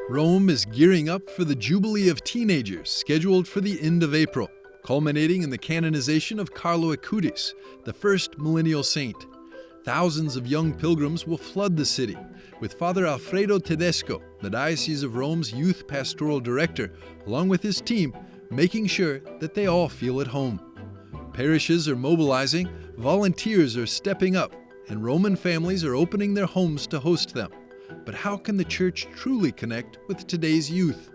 Rome is gearing up for the Jubilee of Teenagers, scheduled for the end of April, culminating in the canonization of Carlo Acutis, the first millennial saint. Thousands of young pilgrims will flood the city, with Father Alfredo Tedesco, the Diocese of Rome's youth pastoral director, along with his team, making sure that they all feel at home. Parishes are mobilizing, volunteers are stepping up, and Roman families are opening their homes to host them. But how can the Church truly connect with today's youth?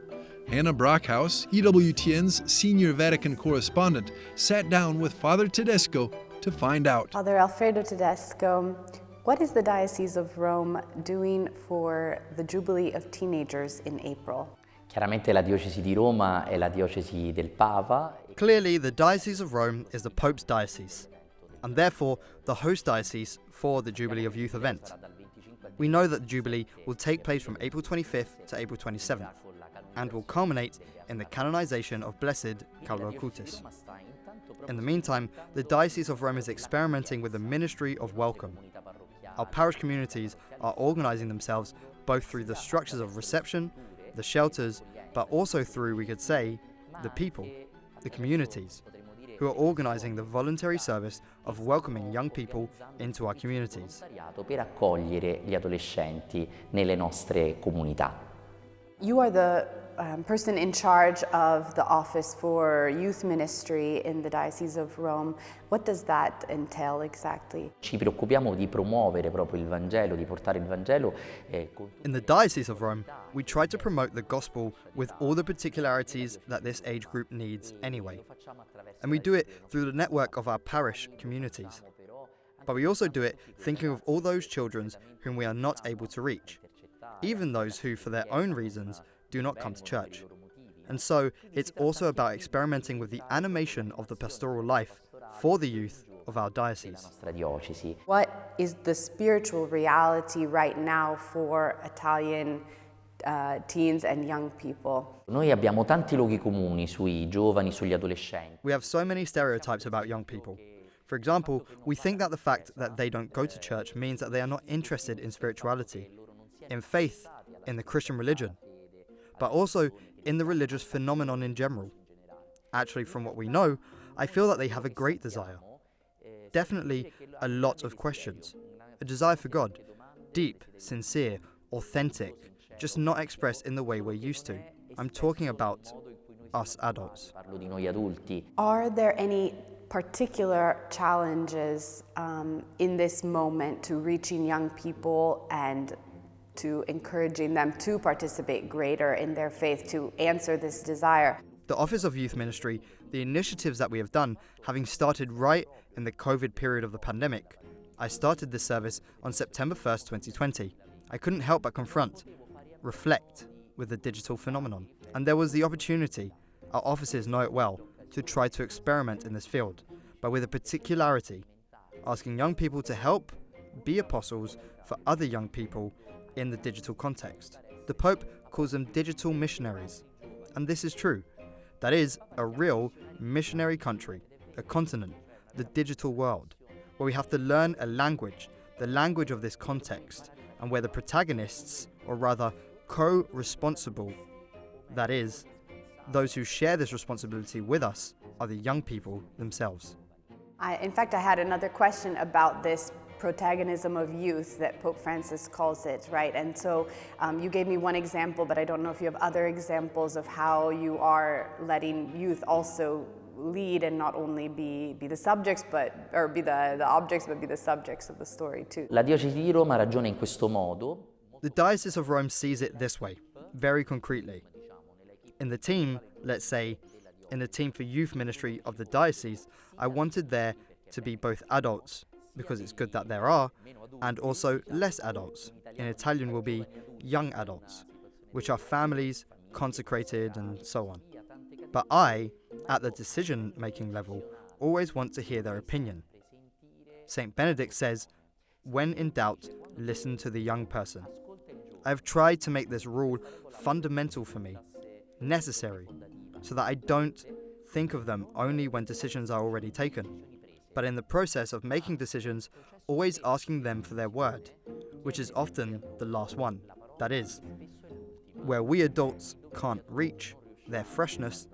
Hannah Brockhouse, EWTN's senior Vatican correspondent, sat down with Father Tedesco to find out. Father Alfredo Tedesco, what is the Diocese of Rome doing for the Jubilee of Teenagers in April? Chiaramente la Diocesi di Roma è la diocesi del Papa. Clearly, the Diocese of Rome is the Pope's diocese, and therefore the host diocese for the Jubilee of Youth event. We know that the Jubilee will take place from April 25th to April 27th, and will culminate in the canonization of Blessed Carlo Acutis. In the meantime, the Diocese of Rome is experimenting with the ministry of welcome. Our parish communities are organizing themselves both through the structures of reception, the shelters, but also through, we could say, the people, the communities, who are organizing the voluntary service of welcoming young people into our communities. Per accogliere gli adolescenti nelle nostre comunità. You are the person in charge of the Office for Youth Ministry in the Diocese of Rome. What does that entail exactly? Ci preoccupiamo di promuovere proprio il Vangelo, di portare il Vangelo. In the Diocese of Rome, we try to promote the gospel with all the particularities that this age group needs anyway. And we do it through the network of our parish communities. But we also do it thinking of all those children whom we are not able to reach, even those who, for their own reasons, do not come to church. And so, it's also about experimenting with the animation of the pastoral life for the youth of our diocese. What is the spiritual reality right now for Italian teens and young people? Noi abbiamo tanti luoghi comuni sui giovani, sugli adolescenti. We have so many stereotypes about young people. For example, we think that the fact that they don't go to church means that they are not interested in spirituality, in faith, in the Christian religion, but also in the religious phenomenon in general. Actually, from what we know, I feel that they have a great desire. Definitely a lot of questions. A desire for God. Deep, sincere, authentic, just not expressed in the way we're used to. I'm talking about us adults. Are there any particular challenges in this moment to reaching young people and to encouraging them to participate greater in their faith, to answer this desire? The Office of Youth Ministry, the initiatives that we have done, having started right in the COVID period of the pandemic. I started this service on September 1st, 2020. I couldn't help but confront, reflect with the digital phenomenon. And there was the opportunity, our offices know it well, to try to experiment in this field, but with a particularity, asking young people to help be apostles for other young people in the digital context. The Pope calls them digital missionaries, and this is true. That is a real missionary country, a continent, the digital world, where we have to learn a language, the language of this context, and where the protagonists, or rather co-responsible, that is, those who share this responsibility with us, are the young people themselves. In fact, I had another question about this protagonism of youth that Pope Francis calls it, right? And so you gave me one example, but I don't know if you have other examples of how you are letting youth also lead and not only be the subjects, or be the objects, but be the subjects of the story too. La Diocesi di Roma ragiona in questo modo. The Diocese of Rome sees it this way, very concretely. In the team, let's say, in the team for youth ministry of the diocese, I wanted there to be both adults, because it's good that there are, and also less adults. In Italian will be young adults, which are families, consecrated, and so on. But I, at the decision-making level, always want to hear their opinion. Saint Benedict says, when in doubt, listen to the young person. I have tried to make this rule fundamental for me, necessary, so that I don't think of them only when decisions are already taken, but in the process of making decisions, always asking them for their word, which is often the last one. That is, where we adults can't reach, their freshness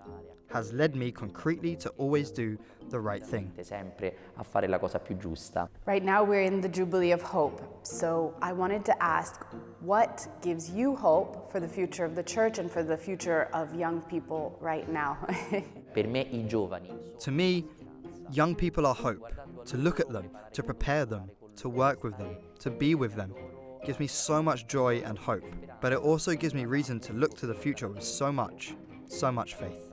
has led me concretely to always do the right thing. Sempre a fare la cosa più giusta. Right now we're in the Jubilee of Hope, so I wanted to ask, what gives you hope for the future of the church and for the future of young people right now? Per me I giovani To me, young people are hope. To look at them, to prepare them, to work with them, to be with them, gives me so much joy and hope. But it also gives me reason to look to the future with so much faith.